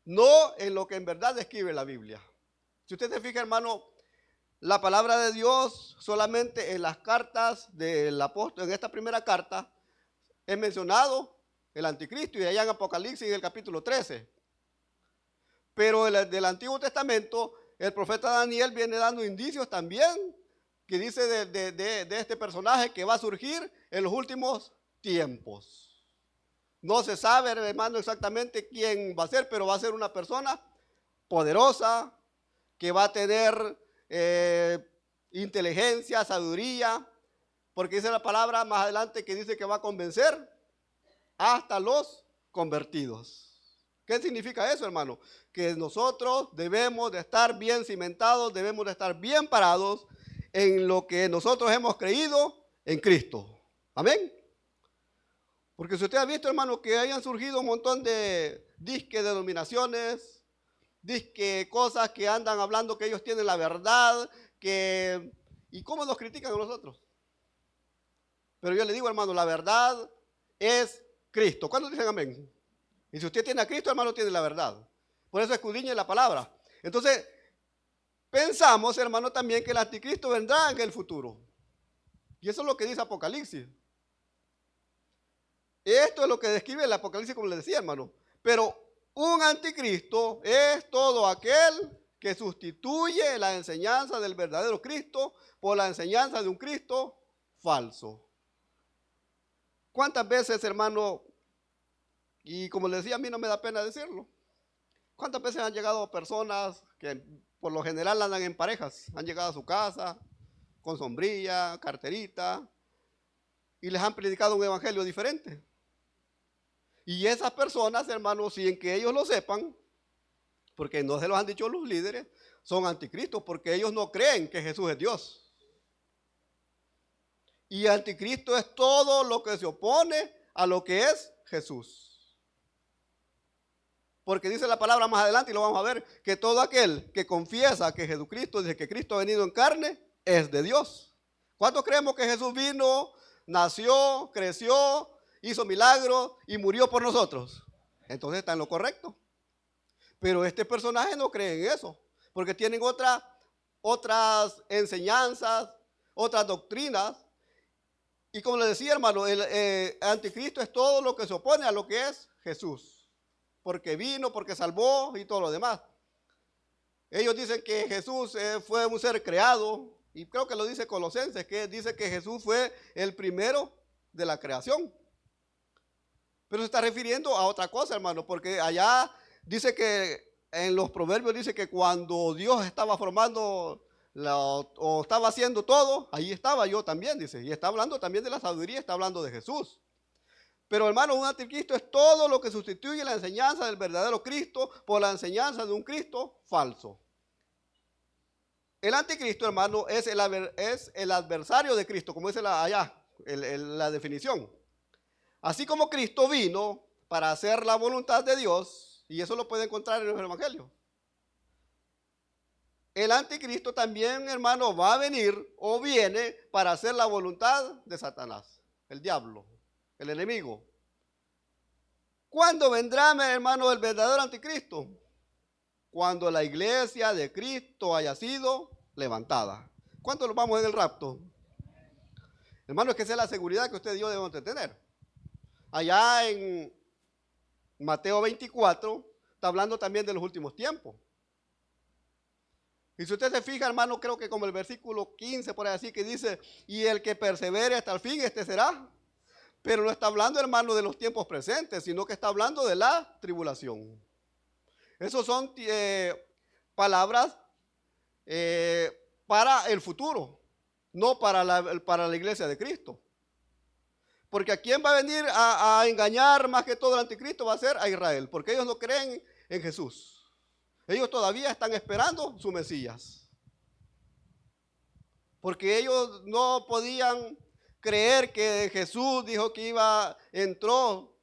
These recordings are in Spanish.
no en lo que en verdad describe la Biblia. Si usted se fija, hermano, la palabra de Dios solamente en las cartas del apóstol, en esta primera carta, es mencionado el anticristo y allá en Apocalipsis en el capítulo 13. Pero del Antiguo Testamento, el profeta Daniel viene dando indicios también que dice de este personaje que va a surgir en los últimos tiempos. No se sabe, hermano, exactamente quién va a ser, pero va a ser una persona poderosa, que va a tener inteligencia, sabiduría, porque dice la palabra más adelante que dice que va a convencer hasta los convertidos. ¿Qué significa eso, hermano? Que nosotros debemos de estar bien cimentados, debemos de estar bien parados en lo que nosotros hemos creído en Cristo. Amén. Porque si usted ha visto, hermano, que hayan surgido un montón de disque denominaciones, disque cosas que andan hablando que ellos tienen la verdad, ¿y cómo nos critican a nosotros? Pero yo le digo, hermano, la verdad es Cristo. ¿Cuántos dicen amén? Y si usted tiene a Cristo, hermano, tiene la verdad. Por eso escudriñe la palabra. Entonces, pensamos, hermano, también que el anticristo vendrá en el futuro. Y eso es lo que dice Apocalipsis. Esto es lo que describe el Apocalipsis, como les decía, hermano. Pero un anticristo es todo aquel que sustituye la enseñanza del verdadero Cristo por la enseñanza de un Cristo falso. ¿Cuántas veces, hermano, y como les decía, a mí no me da pena decirlo, cuántas veces han llegado personas que por lo general andan en parejas, han llegado a su casa con sombrilla, carterita, y les han predicado un evangelio diferente? Y esas personas, hermanos, sin que ellos lo sepan, porque no se los han dicho los líderes, son anticristos, porque ellos no creen que Jesús es Dios. Y anticristo es todo lo que se opone a lo que es Jesús. Porque dice la palabra más adelante, y lo vamos a ver, que todo aquel que confiesa que Jesucristo, dice que Cristo ha venido en carne, es de Dios. ¿Cuántos creemos que Jesús vino, nació, creció, hizo milagros y murió por nosotros? Entonces está en lo correcto. Pero este personaje no cree en eso, porque tienen otras enseñanzas, otras doctrinas. Y como les decía, hermano, el anticristo es todo lo que se opone a lo que es Jesús, porque vino, porque salvó y todo lo demás. Ellos dicen que Jesús fue un ser creado, y creo que lo dice Colosenses, que dice que Jesús fue el primero de la creación. Pero se está refiriendo a otra cosa, hermano, porque allá dice que en los proverbios dice que cuando Dios estaba formando o estaba haciendo todo, ahí estaba yo también, dice. Y está hablando también de la sabiduría, está hablando de Jesús. Pero hermano, un anticristo es todo lo que sustituye la enseñanza del verdadero Cristo por la enseñanza de un Cristo falso. El anticristo, hermano, es el adversario de Cristo, como dice allá la definición. Así como Cristo vino para hacer la voluntad de Dios, y eso lo puede encontrar en los evangelios. El anticristo también, hermano, va a venir o viene para hacer la voluntad de Satanás, el diablo, el enemigo. ¿Cuándo vendrá, hermano, el verdadero anticristo? Cuando la iglesia de Cristo haya sido levantada. ¿Cuánto lo vamos en el rapto? Hermano, es que esa es la seguridad que usted y yo debemos de tener. Allá en Mateo 24 está hablando también de los últimos tiempos. Y si usted se fija, hermano, creo que como el versículo 15 por ahí así que dice, y el que persevere hasta el fin, este será. Pero no está hablando, hermano, de los tiempos presentes, sino que está hablando de la tribulación. Esos son palabras para el futuro, no para la iglesia de Cristo. Porque a quién va a venir a engañar más que todo el anticristo va a ser a Israel, porque ellos no creen en Jesús. Ellos todavía están esperando su Mesías. Porque ellos no podían creer que Jesús dijo que entró,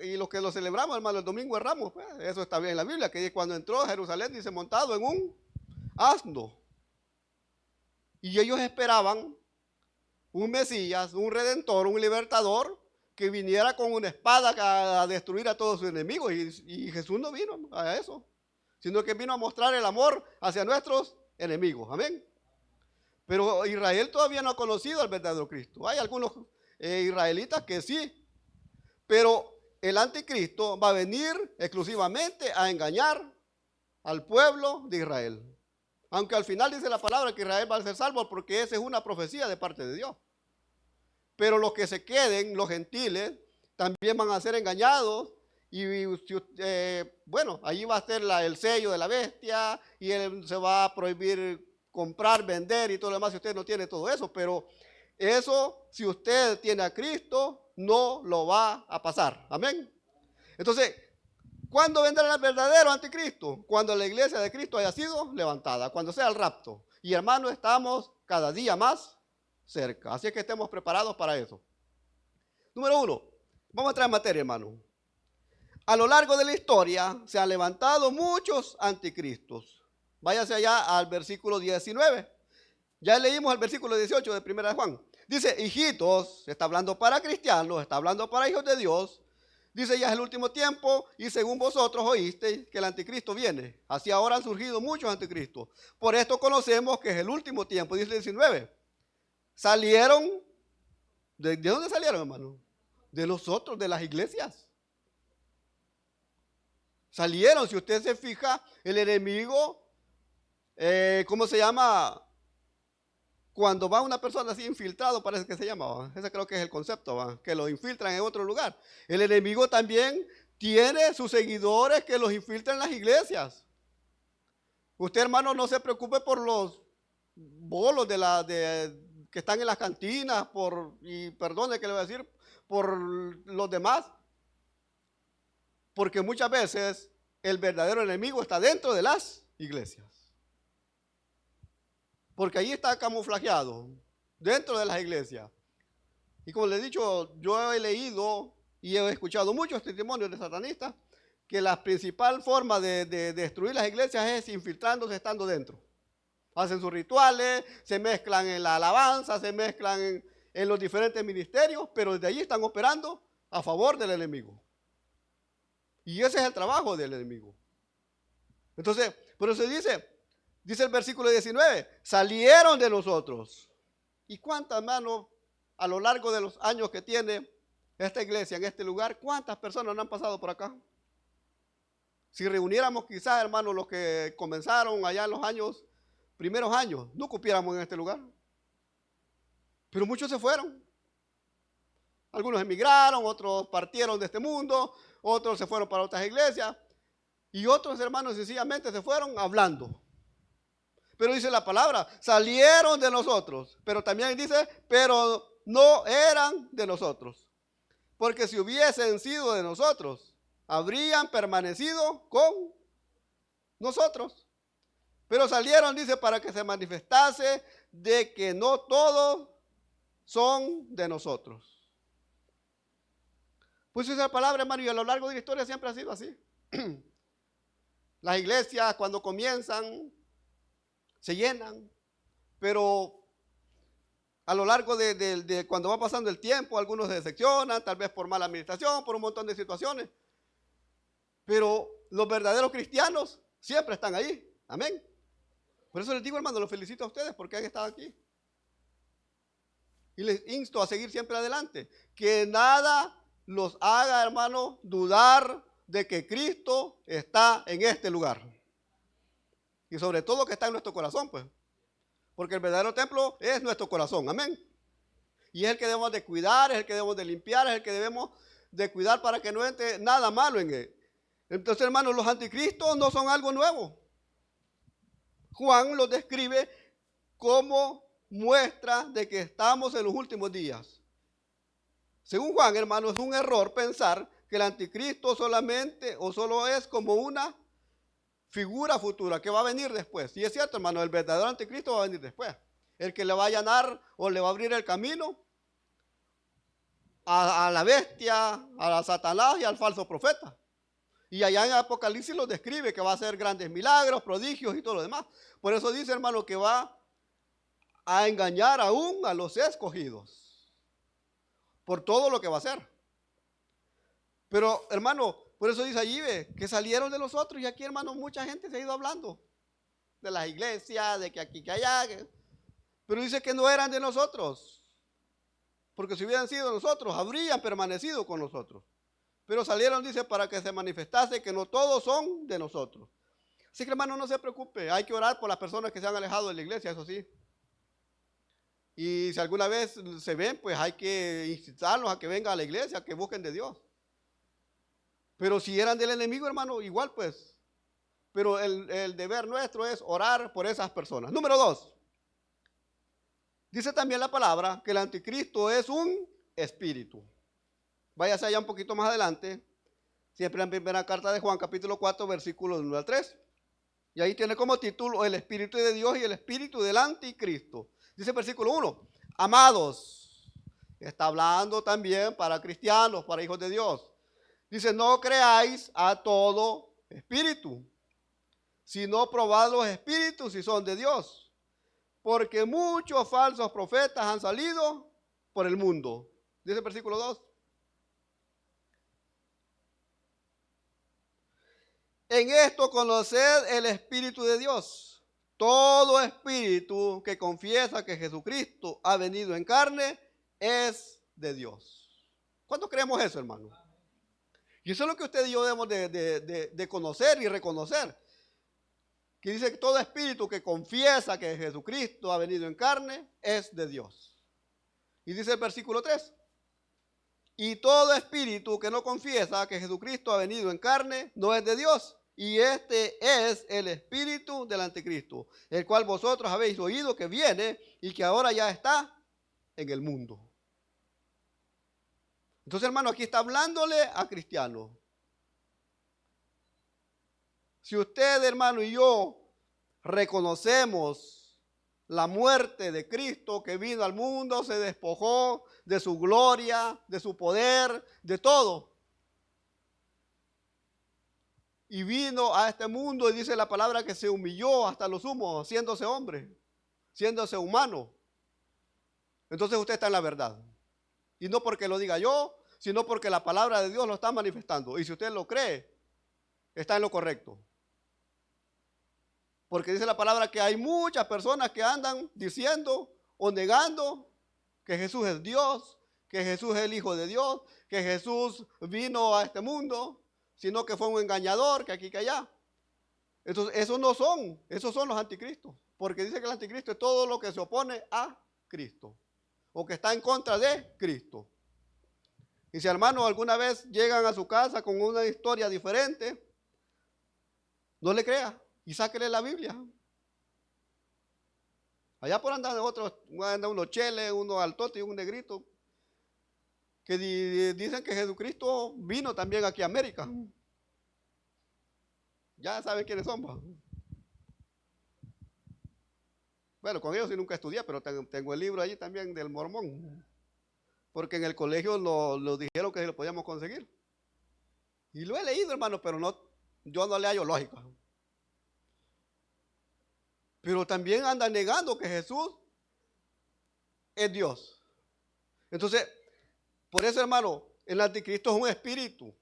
y los que lo celebramos, hermano, el domingo de Ramos, pues, eso está bien en la Biblia, que cuando entró a Jerusalén dice montado en un asno. Y ellos esperaban un Mesías, un Redentor, un Libertador, que viniera con una espada a destruir a todos sus enemigos. Y Jesús no vino a eso, sino que vino a mostrar el amor hacia nuestros enemigos. Amén. Pero Israel todavía no ha conocido al verdadero Cristo. Hay algunos israelitas que sí, pero el anticristo va a venir exclusivamente a engañar al pueblo de Israel. Aunque al final dice la palabra que Israel va a ser salvo, porque esa es una profecía de parte de Dios. Pero los que se queden, los gentiles, también van a ser engañados. Y bueno, allí va a ser el sello de la bestia y se va a prohibir comprar, vender y todo lo demás si usted no tiene todo eso. Pero eso, si usted tiene a Cristo, no lo va a pasar. Amén. Entonces, ¿cuándo vendrá el verdadero anticristo? Cuando la iglesia de Cristo haya sido levantada, cuando sea el rapto. Y hermanos, estamos cada día más cerca. Así es que estemos preparados para eso. Número 1. Vamos a entrar en materia, hermano. A lo largo de la historia se han levantado muchos anticristos. Váyase allá al versículo 19. Ya leímos el versículo 18 de 1 de Juan. Dice, hijitos, está hablando para cristianos, está hablando para hijos de Dios. Dice, ya es el último tiempo y según vosotros oísteis que el anticristo viene. Así ahora han surgido muchos anticristos. Por esto conocemos que es el último tiempo. Dice el 19. Salieron, ¿de dónde salieron, hermano? De nosotros, de las iglesias. Salieron, si usted se fija, el enemigo, ¿cómo se llama? Cuando va una persona así infiltrado, parece que se llama, ¿va? Ese creo que es el concepto, ¿va? Que lo infiltran en otro lugar. El enemigo también tiene sus seguidores que los infiltran en las iglesias. Usted, hermano, no se preocupe por los bolos que están en las cantinas, y perdone que le voy a decir, por los demás. Porque muchas veces el verdadero enemigo está dentro de las iglesias. Porque ahí está camuflajeado, dentro de las iglesias. Y como les he dicho, yo he leído y he escuchado muchos testimonios de satanistas que la principal forma de destruir las iglesias es infiltrándose estando dentro. Hacen sus rituales, se mezclan en la alabanza, se mezclan en los diferentes ministerios, pero desde allí están operando a favor del enemigo. Y ese es el trabajo del enemigo. Entonces, por eso dice el versículo 19, salieron de nosotros. ¿Y cuántas, hermanos, a lo largo de los años que tiene esta iglesia en este lugar, cuántas personas no han pasado por acá? Si reuniéramos quizás, hermanos, los que comenzaron allá en los primeros años, no cupiéramos en este lugar. Pero muchos se fueron. Algunos emigraron, otros partieron de este mundo, otros se fueron para otras iglesias y otros, hermanos, sencillamente se fueron hablando. Pero dice la palabra, salieron de nosotros, pero también dice, pero no eran de nosotros. Porque si hubiesen sido de nosotros, habrían permanecido con nosotros. Pero salieron, dice, para que se manifestase de que no todos son de nosotros. Pues esa palabra, hermano, y a lo largo de la historia siempre ha sido así. Las iglesias cuando comienzan se llenan, pero a lo largo de cuando va pasando el tiempo, algunos se decepcionan, tal vez por mala administración, por un montón de situaciones. Pero los verdaderos cristianos siempre están ahí. Amén. Por eso les digo, hermano, los felicito a ustedes porque han estado aquí. Y les insto a seguir siempre adelante. Que nada los haga, hermano, dudar de que Cristo está en este lugar. Y sobre todo que está en nuestro corazón, pues. Porque el verdadero templo es nuestro corazón, amén. Y es el que debemos de cuidar, es el que debemos de limpiar, es el que debemos de cuidar para que no entre nada malo en él. Entonces, hermanos, los anticristos no son algo nuevo. Juan los describe como muestra de que estamos en los últimos días. Según Juan, hermano, es un error pensar que el anticristo solamente o solo es como una figura futura que va a venir después. Y es cierto, hermano, el verdadero anticristo va a venir después. El que le va a allanar o le va a abrir el camino a la bestia, a Satanás y al falso profeta. Y allá en Apocalipsis lo describe que va a hacer grandes milagros, prodigios y todo lo demás. Por eso dice, hermano, que va a engañar aún a los escogidos. Por todo lo que va a hacer. Pero, hermano, por eso dice allí, ve, que salieron de los otros. Y aquí, hermano, mucha gente se ha ido hablando de las iglesias, de que aquí, que allá. Pero dice que no eran de nosotros. Porque si hubieran sido nosotros, habrían permanecido con nosotros. Pero salieron, dice, para que se manifestase que no todos son de nosotros. Así que, hermano, no se preocupe. Hay que orar por las personas que se han alejado de la iglesia, eso sí. Y si alguna vez se ven, pues hay que incitarlos a que vengan a la iglesia, a que busquen de Dios. Pero si eran del enemigo, hermano, igual pues. Pero el deber nuestro es orar por esas personas. Número 2. Dice también la palabra que el anticristo es un espíritu. Váyase allá un poquito más adelante. Siempre en la primera carta de Juan, capítulo 4, versículos 1 al 3. Y ahí tiene como título el espíritu de Dios y el espíritu del anticristo. Dice el versículo 1. Amados. Está hablando también para cristianos, para hijos de Dios. Dice, no creáis a todo espíritu, sino probad los espíritus si son de Dios. Porque muchos falsos profetas han salido por el mundo. Dice el versículo 2. En esto conoced el Espíritu de Dios. Todo espíritu que confiesa que Jesucristo ha venido en carne es de Dios. ¿Cuánto creemos eso, hermano? Y eso es lo que usted y yo debemos de conocer y reconocer. Que dice que todo espíritu que confiesa que Jesucristo ha venido en carne es de Dios. Y dice el versículo 3. Y todo espíritu que no confiesa que Jesucristo ha venido en carne no es de Dios. Y este es el espíritu del anticristo, el cual vosotros habéis oído que viene y que ahora ya está en el mundo. Entonces, hermano, aquí está hablándole a cristianos. Si usted, hermano, y yo reconocemos la muerte de Cristo que vino al mundo, se despojó de su gloria, de su poder, de todo. Y vino a este mundo y dice la palabra que se humilló hasta lo sumo, haciéndose hombre, siéndose humano. Entonces usted está en la verdad. Y no porque lo diga yo, sino porque la palabra de Dios lo está manifestando. Y si usted lo cree, está en lo correcto. Porque dice la palabra que hay muchas personas que andan diciendo o negando que Jesús es Dios, que Jesús es el Hijo de Dios, que Jesús vino a este mundo, sino que fue un engañador, que aquí, que allá. Entonces, esos son los anticristos. Porque dice que el anticristo es todo lo que se opone a Cristo, o que está en contra de Cristo. Y si, hermanos, alguna vez llegan a su casa con una historia diferente, no le crea y sáquele la Biblia. Allá por andan otros, andan unos cheles, unos altotes y un negrito, que dicen que Jesucristo vino también aquí a América. Ya saben quiénes son. Bueno, con ellos sí nunca estudié, pero tengo el libro allí también del Mormón. Porque en el colegio lo dijeron que lo podíamos conseguir. Y lo he leído, hermano, pero yo no le hallo lógica. Pero también andan negando que Jesús es Dios. Entonces, por eso, hermano, el anticristo es un espíritu.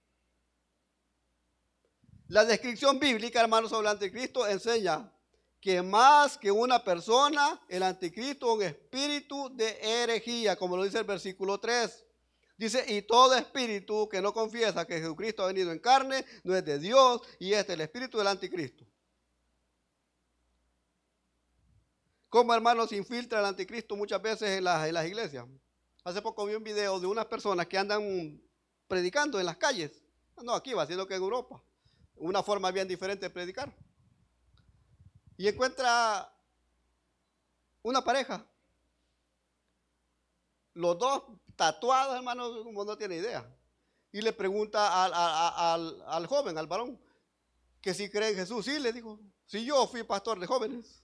La descripción bíblica, hermano, sobre el anticristo enseña que más que una persona, el anticristo es un espíritu de herejía, como lo dice el versículo 3. Dice, y todo espíritu que no confiesa que Jesucristo ha venido en carne, no es de Dios, y este es el espíritu del anticristo. ¿Cómo, hermano, se infiltra el anticristo muchas veces en las iglesias? Hace poco vi un video de unas personas que andan predicando en las calles. No aquí va, sino que en Europa. Una forma bien diferente de predicar. Y encuentra una pareja. Los dos tatuados, hermano, como no tiene idea. Y le pregunta al joven, al varón, que si cree en Jesús. Sí, le dijo, si yo fui pastor de jóvenes.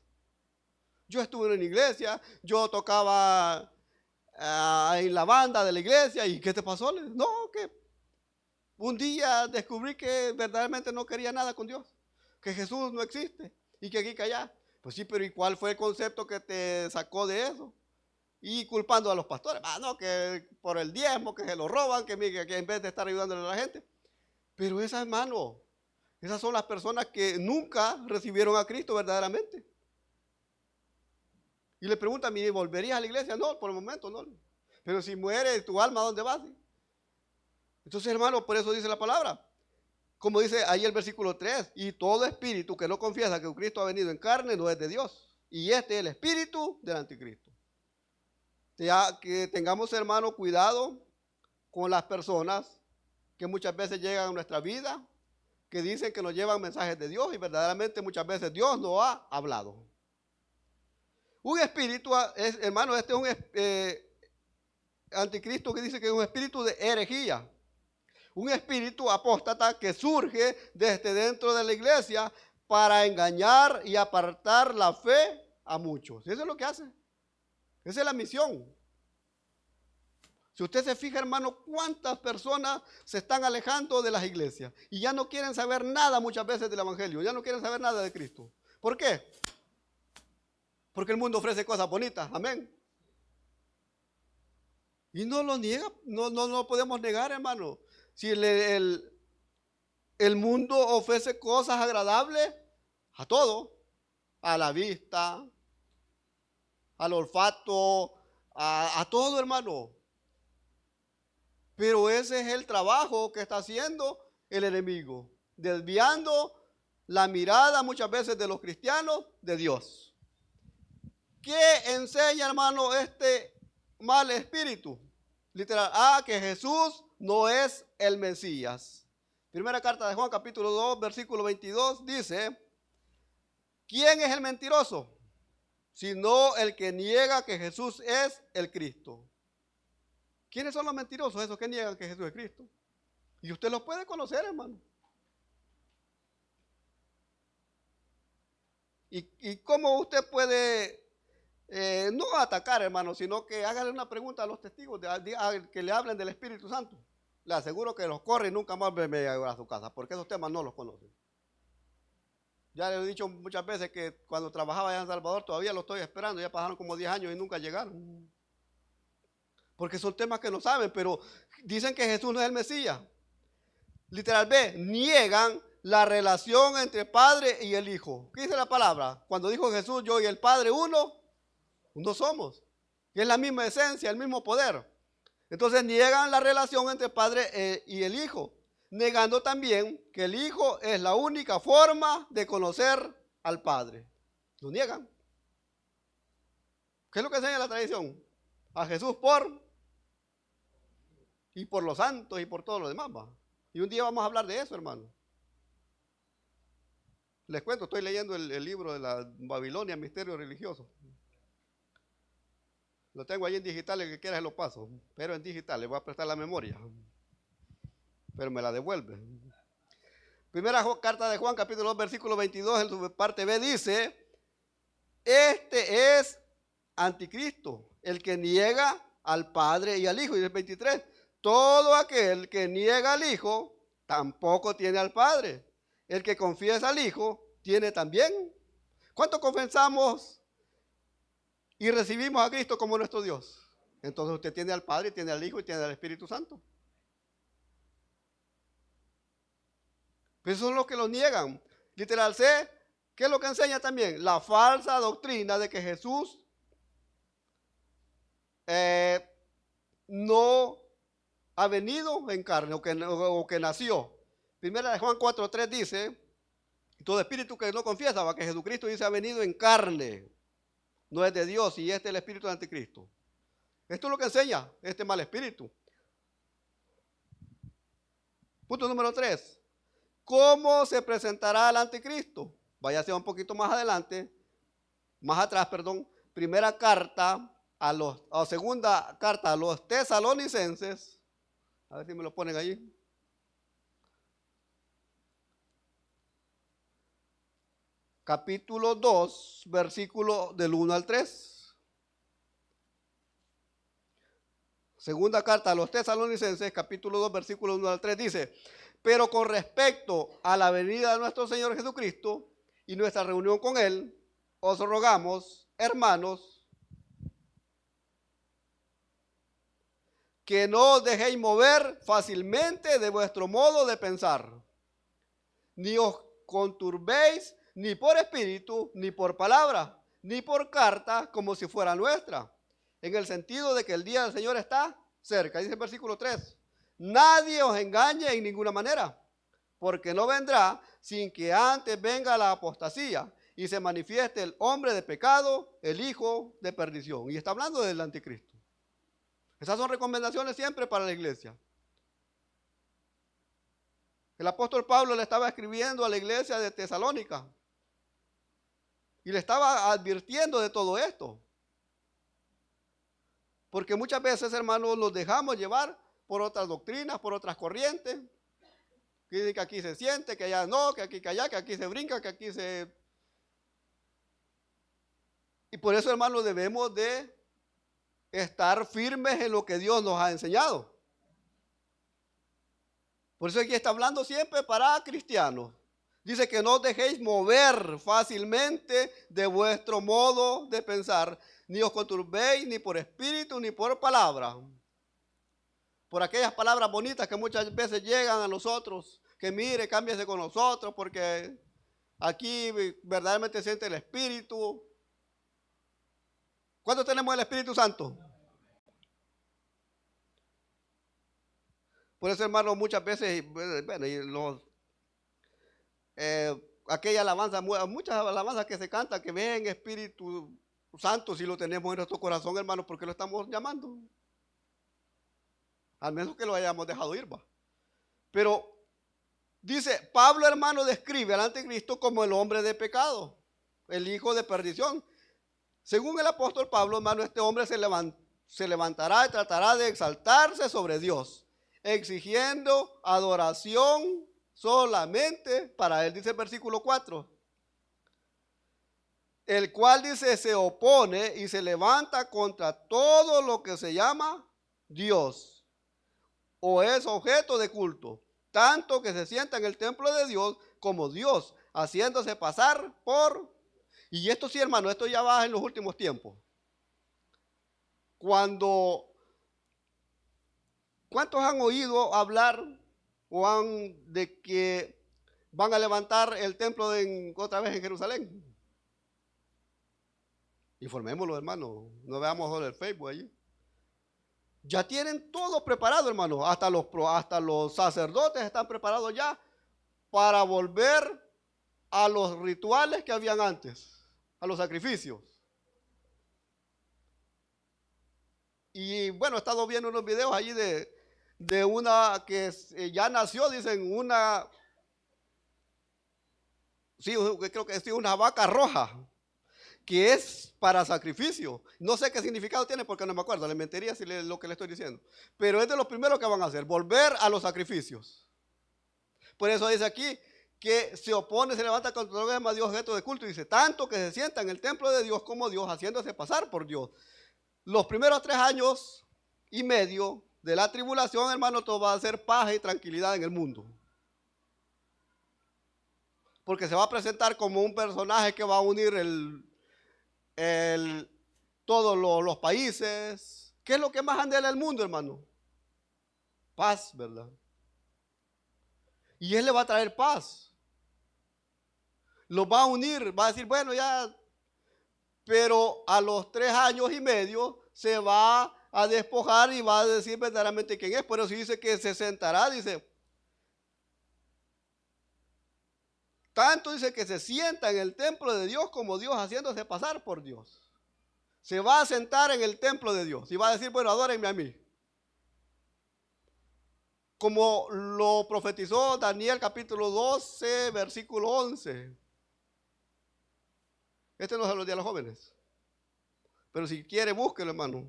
Yo estuve en la iglesia, yo tocaba en la banda de la iglesia. ¿Y qué te pasó? No, que un día descubrí que verdaderamente no quería nada con Dios, que Jesús no existe y que aquí, que allá. Pues sí, pero ¿y cuál fue el concepto que te sacó de eso? Y culpando a los pastores. No, que por el diezmo, que se lo roban, que en vez de estar ayudándole a la gente. Pero esas, hermano, esas son las personas que nunca recibieron a Cristo verdaderamente. Y le preguntan, ¿y volverías a la iglesia? No, por el momento no. Pero si muere tu alma, ¿a dónde vas? Entonces, hermano, por eso dice la palabra. Como dice ahí el versículo 3, y todo espíritu que no confiesa que Cristo ha venido en carne no es de Dios. Y este es el espíritu del anticristo. Ya que tengamos, hermano, cuidado con las personas que muchas veces llegan a nuestra vida, que dicen que nos llevan mensajes de Dios y verdaderamente muchas veces Dios no ha hablado. Un espíritu, hermano, este es un anticristo que dice que es un espíritu de herejía. Un espíritu apóstata que surge desde dentro de la iglesia para engañar y apartar la fe a muchos. Eso es lo que hace. Esa es la misión. Si usted se fija, hermano, cuántas personas se están alejando de las iglesias y ya no quieren saber nada muchas veces del evangelio, ya no quieren saber nada de Cristo. ¿Por qué? Porque el mundo ofrece cosas bonitas, amén. Y no lo niega, no podemos negar, hermano. Si el mundo ofrece cosas agradables a todo, a la vista, al olfato, a todo, hermano. Pero ese es el trabajo que está haciendo el enemigo, desviando la mirada muchas veces de los cristianos de Dios. ¿Qué enseña, hermano, este mal espíritu? Literal, que Jesús no es el Mesías. Primera carta de Juan, capítulo 2, versículo 22, dice, ¿quién es el mentiroso? Sino el que niega que Jesús es el Cristo. ¿Quiénes son los mentirosos? Esos que niegan que Jesús es Cristo. Y usted los puede conocer, hermano. ¿Y cómo usted puede, no atacar, hermano, sino que hágale una pregunta a los testigos, que le hablen del Espíritu Santo? Le aseguro que los corre y nunca más me llevará a su casa, porque esos temas no los conocen. Ya le he dicho muchas veces que cuando trabajaba allá en Salvador todavía lo estoy esperando, ya pasaron como 10 años y nunca llegaron. Porque son temas que no saben, pero dicen que Jesús no es el Mesías. Literal B, niegan la relación entre Padre y el Hijo. ¿Qué dice la palabra? Cuando dijo Jesús, yo y el Padre uno somos. Y es la misma esencia, el mismo poder. Entonces niegan la relación entre Padre y el Hijo, negando también que el Hijo es la única forma de conocer al Padre. Lo niegan. ¿Qué es lo que enseña la tradición? A Jesús y por los santos y por todo lo demás. Y un día vamos a hablar de eso, hermano. Les cuento, estoy leyendo el libro de la Babilonia, Misterio Religioso. Lo tengo ahí en digital, el que quiera se lo paso, pero en digital, le voy a prestar la memoria. Pero me la devuelve. Primera carta de Juan, capítulo 2, versículo 22, en su parte B dice, este es anticristo, el que niega al Padre y al Hijo. Y el 23, todo aquel que niega al Hijo, tampoco tiene al Padre. El que confiesa al Hijo, tiene también. ¿Cuánto confesamos y recibimos a Cristo como nuestro Dios? Entonces usted tiene al Padre, tiene al Hijo y tiene al Espíritu Santo. Pero eso es lo que lo niegan. Literal C, ¿qué es lo que enseña también? La falsa doctrina de que Jesús no ha venido en carne o que nació. Primera de Juan 4:3 dice, todo espíritu que no confiesa que Jesucristo dice ha venido en carne, no es de Dios y este es el espíritu del anticristo. Esto es lo que enseña este mal espíritu. Punto número 3. ¿Cómo se presentará el anticristo? Váyase un poquito más adelante, más atrás, perdón. Segunda carta a los tesalonicenses. A ver si me lo ponen ahí. Capítulo 2, versículo del 1 al 3. Segunda carta a los tesalonicenses, capítulo 2, versículo 1 al 3 dice, pero con respecto a la venida de nuestro Señor Jesucristo y nuestra reunión con Él, os rogamos, hermanos, que no os dejéis mover fácilmente de vuestro modo de pensar, ni os conturbéis ni por espíritu, ni por palabra, ni por carta, como si fuera nuestra, en el sentido de que el día del Señor está cerca. Dice el versículo 3, nadie os engañe en ninguna manera, porque no vendrá sin que antes venga la apostasía y se manifieste el hombre de pecado, el hijo de perdición. Y está hablando del anticristo. Esas son recomendaciones siempre para la iglesia. El apóstol Pablo le estaba escribiendo a la iglesia de Tesalónica y le estaba advirtiendo de todo esto. Porque muchas veces, hermanos, nos dejamos llevar por otras doctrinas, por otras corrientes. Que dicen que aquí se siente, que allá no, que aquí, que allá, que aquí se brinca, que aquí se... Y por eso, hermanos, debemos de estar firmes en lo que Dios nos ha enseñado. Por eso aquí está hablando siempre para cristianos. Dice que no os dejéis mover fácilmente de vuestro modo de pensar, ni os conturbéis ni por espíritu ni por palabra. Por aquellas palabras bonitas que muchas veces llegan a nosotros, que mire, cámbiese con nosotros, porque aquí verdaderamente siente el Espíritu. ¿Cuántos tenemos el Espíritu Santo? Por eso, hermano, muchas veces, bueno, y aquella alabanza, muchas alabanzas que se cantan, que ven Espíritu Santo, si lo tenemos en nuestro corazón, hermano, ¿por qué lo estamos llamando? Al menos que lo hayamos dejado ir, va. Pero dice, Pablo, hermano, describe al anticristo como el hombre de pecado, el hijo de perdición. Según el apóstol Pablo, hermano, este hombre se levantará y tratará de exaltarse sobre Dios, exigiendo adoración solamente para él. Dice el versículo 4, el cual dice, se opone y se levanta contra todo lo que se llama Dios o es objeto de culto, tanto que se sienta en el templo de Dios como Dios, haciéndose pasar por... Y esto sí, hermano, esto ya va en los últimos tiempos. ¿Cuántos han oído hablar de que van a levantar el templo otra vez en Jerusalén? Informémoslo, hermano, no veamos solo el Facebook allí. Ya tienen todo preparado, hermano. Hasta los sacerdotes están preparados ya para volver a los rituales que habían antes, a los sacrificios. Y bueno, he estado viendo unos videos allí de una que ya nació, dicen, sí, creo que es una vaca roja, que es para sacrificio. No sé qué significado tiene porque no me acuerdo, le mentiría si lo que le estoy diciendo. Pero es de los primeros que van a hacer, volver a los sacrificios. Por eso dice aquí que se opone, se levanta contra todo lo que llama Dios objeto de culto. Y dice, tanto que se sienta en el templo de Dios como Dios, haciéndose pasar por Dios. Los primeros 3 años y medio de la tribulación, hermano, todo va a ser paz y tranquilidad en el mundo. Porque se va a presentar como un personaje que va a unir todos los países. ¿Qué es lo que más anhela el mundo, hermano? Paz, ¿verdad? Y él le va a traer paz. Los va a unir, va a decir, bueno, ya, pero a los 3 años y medio se va a despojar y va a decir verdaderamente quién es. Por eso dice que se sentará, dice, tanto dice que se sienta en el templo de Dios como Dios, haciéndose pasar por Dios. Se va a sentar en el templo de Dios y va a decir, bueno, adórenme a mí. Como lo profetizó Daniel capítulo 12, versículo 11. Este no se lo di a los jóvenes. Pero si quiere, búsquelo, hermano.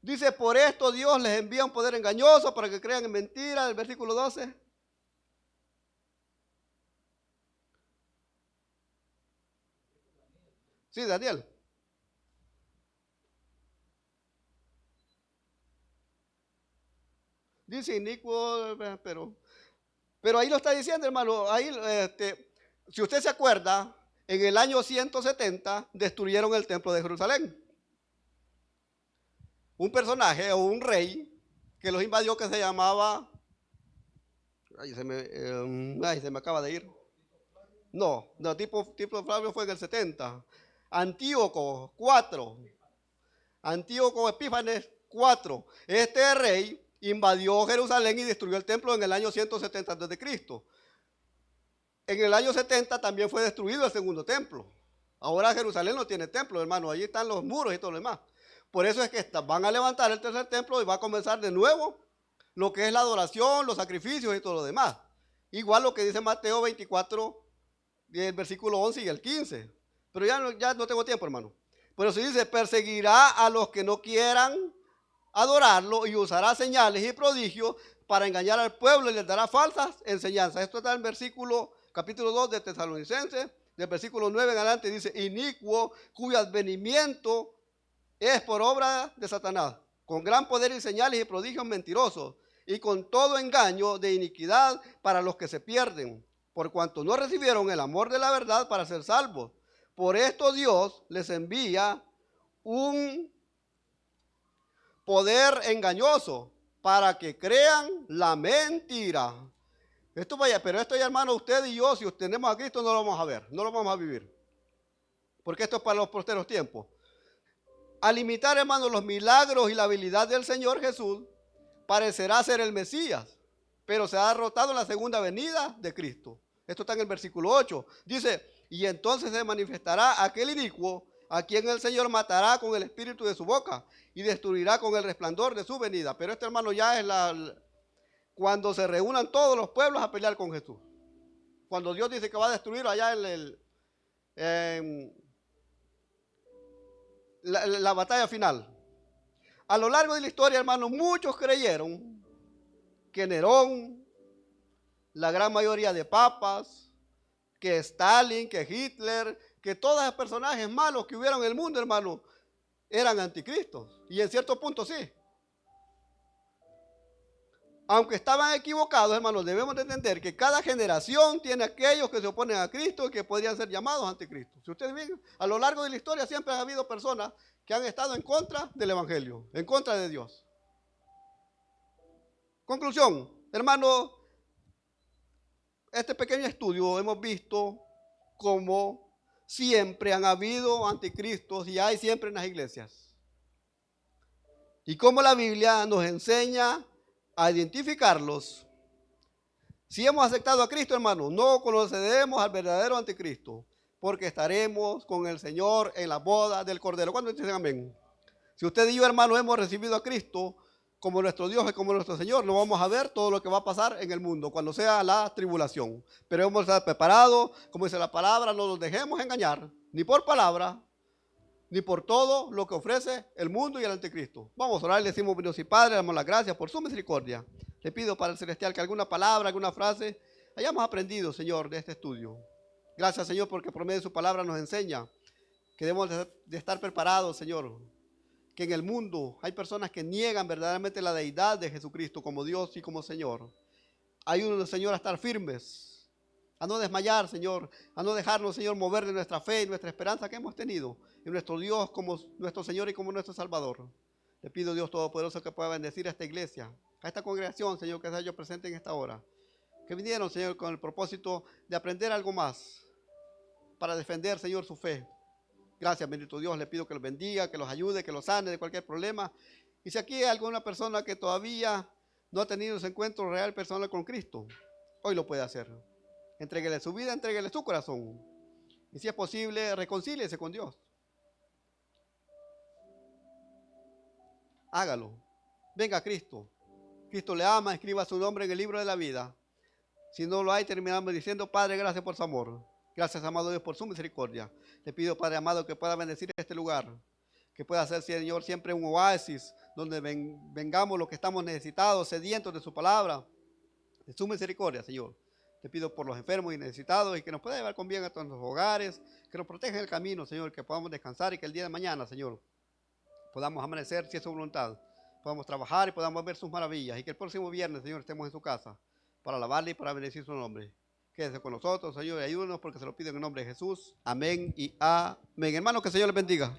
Dice, por esto Dios les envía un poder engañoso para que crean en mentira, el versículo 12. Sí, Daniel. Dice inicuo, pero ahí lo está diciendo, hermano. Ahí, si usted se acuerda, en el año 170 destruyeron el templo de Jerusalén. un personaje o un rey que los invadió que se llamaba, se me acaba de ir. No, tipo Flavio fue en el 70. Antíoco 4. Antíoco Epífanes 4. Este rey invadió Jerusalén y destruyó el templo en el año 170 a.C. En el año 70 también fue destruido el segundo templo. Ahora Jerusalén no tiene templo, hermano. Allí están los muros y todo lo demás. Por eso es que van a levantar el tercer templo y va a comenzar de nuevo lo que es la adoración, los sacrificios y todo lo demás. Igual lo que dice Mateo 24, el versículo 11 y el 15. Pero ya no tengo tiempo, hermano. Por eso dice, perseguirá a los que no quieran adorarlo y usará señales y prodigios para engañar al pueblo y les dará falsas enseñanzas. Esto está en el versículo capítulo 2 de Tesalonicenses, del versículo 9 en adelante, dice, inicuo, cuyo advenimiento es por obra de Satanás, con gran poder y señales y prodigios mentirosos, y con todo engaño de iniquidad para los que se pierden, por cuanto no recibieron el amor de la verdad para ser salvos. Por esto Dios les envía un poder engañoso para que crean la mentira. Pero esto ya, hermano, usted y yo, si tenemos a Cristo, no lo vamos a ver, no lo vamos a vivir. Porque esto es para los posteros tiempos. Al imitar, hermano, los milagros y la habilidad del Señor Jesús, parecerá ser el Mesías, pero se ha derrotado en la segunda venida de Cristo. Esto está en el versículo 8. Dice, y entonces se manifestará aquel inicuo a quien el Señor matará con el espíritu de su boca y destruirá con el resplandor de su venida. Pero este, hermano, ya es cuando se reúnan todos los pueblos a pelear con Jesús. Cuando Dios dice que va a destruir allá en la batalla final. A lo largo de la historia, hermano, muchos creyeron que Nerón, la gran mayoría de papas, que Stalin, que Hitler, que todos los personajes malos que hubieron en el mundo, hermano, eran anticristos. Y en cierto punto sí. Aunque estaban equivocados, hermanos, debemos de entender que cada generación tiene aquellos que se oponen a Cristo y que podrían ser llamados anticristos. Si ustedes ven, a lo largo de la historia siempre ha habido personas que han estado en contra del Evangelio, en contra de Dios. Conclusión, hermano, este pequeño estudio hemos visto cómo siempre han habido anticristos y hay siempre en las iglesias. Y cómo la Biblia nos enseña a identificarlos. Si hemos aceptado a Cristo, hermano, no conoceremos al verdadero anticristo, porque estaremos con el Señor en la boda del Cordero. ¿Cuándo dicen amén? Si usted y yo, hermano, hemos recibido a Cristo como nuestro Dios y como nuestro Señor, no vamos a ver todo lo que va a pasar en el mundo cuando sea la tribulación. Pero hemos estado preparados, como dice la palabra, no nos dejemos engañar, ni por palabra, ni por todo lo que ofrece el mundo y el anticristo. Vamos a orar, le decimos, Dios y Padre, le damos las gracias por su misericordia. Le pido, Padre Celestial, que alguna palabra, alguna frase hayamos aprendido, Señor, de este estudio. Gracias, Señor, porque por medio de su palabra nos enseña que debemos de estar preparados, Señor. Que en el mundo hay personas que niegan verdaderamente la deidad de Jesucristo como Dios y como Señor. Ayúdanos, Señor, a estar firmes, a no desmayar, Señor, a no dejarnos, Señor, mover de nuestra fe y nuestra esperanza que hemos tenido en nuestro Dios como nuestro Señor y como nuestro Salvador. Le pido, Dios Todopoderoso, que pueda bendecir a esta iglesia, a esta congregación, Señor, que sea yo presente en esta hora. Que vinieron, Señor, con el propósito de aprender algo más para defender, Señor, su fe. Gracias, bendito Dios, le pido que los bendiga, que los ayude, que los sane de cualquier problema. Y si aquí hay alguna persona que todavía no ha tenido ese encuentro real personal con Cristo, hoy lo puede hacer. Entréguele su vida, entréguele su corazón. Y si es posible, reconcíliese con Dios. Hágalo. Venga a Cristo. Cristo le ama, escriba su nombre en el libro de la vida. Si no lo hay, terminamos diciendo, Padre, gracias por su amor. Gracias, amado Dios, por su misericordia. Le pido, Padre amado, que pueda bendecir este lugar. Que pueda ser, Señor, siempre un oasis donde vengamos los que estamos necesitados, sedientos de su palabra, de su misericordia, Señor. Te pido por los enfermos y necesitados y que nos pueda llevar con bien a todos los hogares, que nos proteja en el camino, Señor, que podamos descansar y que el día de mañana, Señor, podamos amanecer si es su voluntad, podamos trabajar y podamos ver sus maravillas y que el próximo viernes, Señor, estemos en su casa para alabarle y para bendecir su nombre. Quédese con nosotros, Señor, y ayúdenos porque se lo pido en el nombre de Jesús. Amén y amén. Hermanos, que el Señor les bendiga.